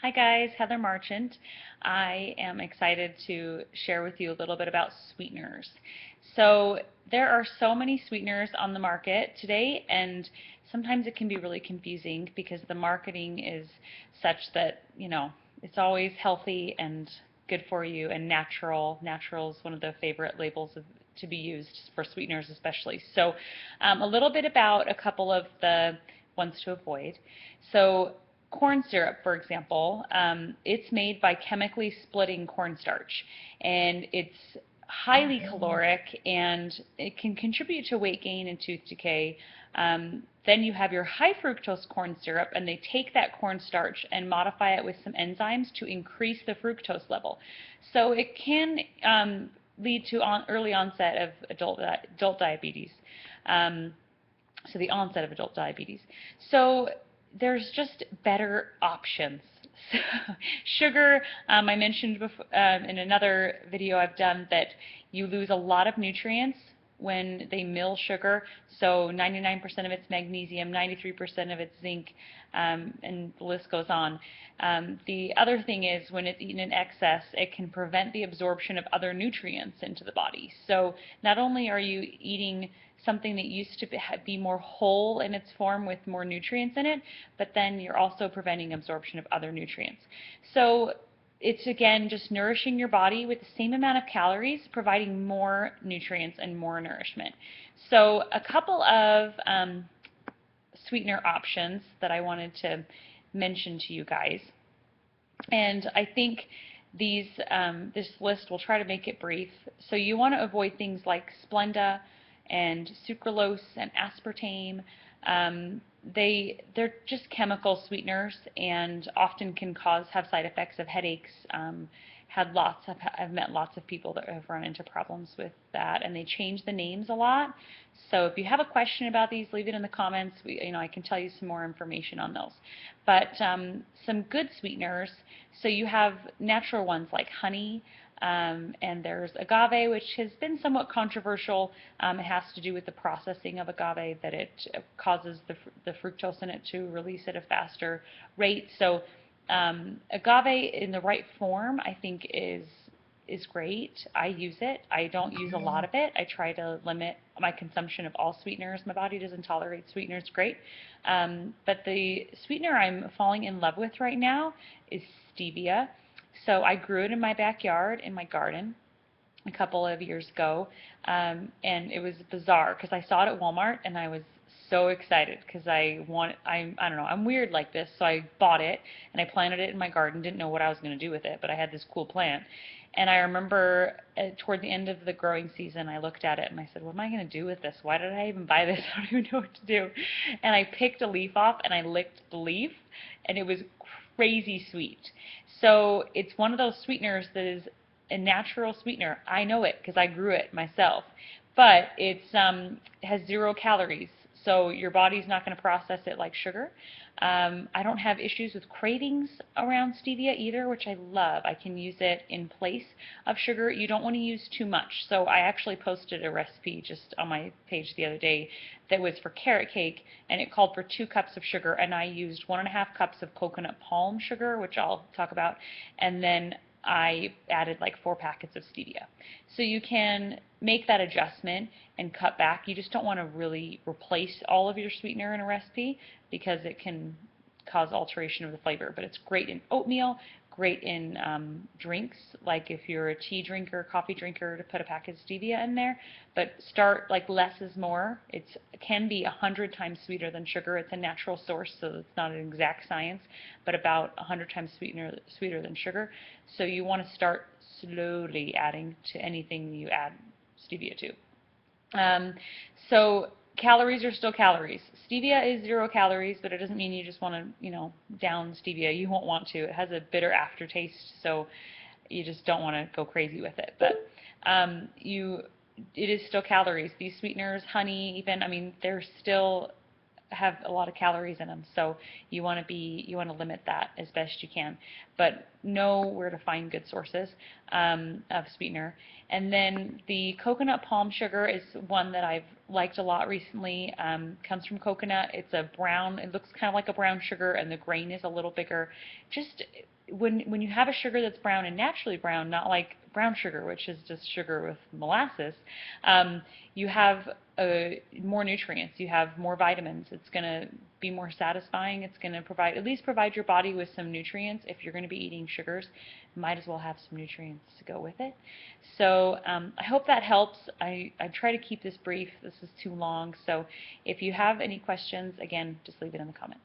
Hi guys, Heather Marchant. I am excited to share with you a little bit about sweeteners. So there are so many sweeteners on the market today, and sometimes it can be really confusing because the marketing is such that, it's always healthy and good for you and natural. Natural is one of the favorite labels to be used for sweeteners especially. So a little bit about a couple of the ones to avoid. So corn syrup, for example, it's made by chemically splitting cornstarch, and it's highly caloric and it can contribute to weight gain and tooth decay. Then you have your high fructose corn syrup, and they take that cornstarch and modify it with some enzymes to increase the fructose level. So it can lead to early onset of adult diabetes. So the onset of adult diabetes. So there's just better options. So sugar, I mentioned before, in another video I've done that you lose a lot of nutrients when they mill sugar. So 99% of its magnesium, 93% of its zinc, and the list goes on. The other thing is when it's eaten in excess, it can prevent the absorption of other nutrients into the body. So not only are you eating something that used to be more whole in its form with more nutrients in it, but then you're also preventing absorption of other nutrients. So it's again just nourishing your body with the same amount of calories, providing more nutrients and more nourishment. So a couple of sweetener options that I wanted to mention to you guys. And I think this list will try to make it brief. So you want to avoid things like Splenda and sucralose and aspartame. They're just chemical sweeteners and often can have side effects of headaches. I've met lots of people that have run into problems with that, and they change the names a lot. So if you have a question about these, leave it in the comments. I can tell you some more information on those. But some good sweeteners. So you have natural ones like honey, and there's agave, which has been somewhat controversial. It has to do with the processing of agave, that it causes the fructose in it to release at a faster rate. So agave in the right form, I think, is great. I use it. I don't use a lot of it. I try to limit my consumption of all sweeteners. My body doesn't tolerate sweeteners great. But the sweetener I'm falling in love with right now is stevia. So I grew it in my backyard, in my garden, a couple of years ago, and it was bizarre because I saw it at Walmart and I was so excited because I don't know, I'm weird like this, so I bought it and I planted it in my garden. Didn't know what I was going to do with it, but I had this cool plant. And I remember toward the end of the growing season, I looked at it and I said, what am I going to do with this? Why did I even buy this? I don't even know what to do. And I picked a leaf off and I licked the leaf, and it was crazy sweet. So it's one of those sweeteners that is a natural sweetener. I know it because I grew it myself. But it has 0 calories, so your body's not going to process it like sugar. I don't have issues with cravings around stevia either, which I love. I can use it in place of sugar. You don't want to use too much. So I actually posted a recipe just on my page the other day that was for carrot cake, and it called for 2 cups of sugar, and I used 1.5 cups of coconut palm sugar, which I'll talk about, and then I added like 4 packets of stevia. So you can make that adjustment and cut back. You just don't want to really replace all of your sweetener in a recipe because it can cause alteration of the flavor. But it's great in oatmeal, great in drinks, like if you're a tea drinker, coffee drinker, to put a packet of stevia in there. But start, like, less is more. It can be 100 times sweeter than sugar. It's a natural source, so it's not an exact science, but about 100 times sweeter than sugar. So you want to start slowly adding to anything you add stevia to. So calories are still calories. Stevia is 0 calories, but it doesn't mean you just want to, down stevia. You won't want to. It has a bitter aftertaste, so you just don't want to go crazy with it. But it is still calories. These sweeteners, honey, even, I mean, they're still have a lot of calories in them, so you want to limit that as best you can, but know where to find good sources of sweetener. And then the coconut palm sugar is one that I've liked a lot recently comes from coconut. It's a brown, it looks kind of like a brown sugar, and the grain is a little bigger. Just when you have a sugar that's brown and naturally brown, not like brown sugar, which is just sugar with molasses, you have more nutrients, you have more vitamins. It's going to be more satisfying. It's going to provide, at least provide your body with some nutrients. If you're going to be eating sugars, might as well have some nutrients to go with it. So I hope that helps. I try to keep this brief. This is too long. So if you have any questions, again, just leave it in the comments.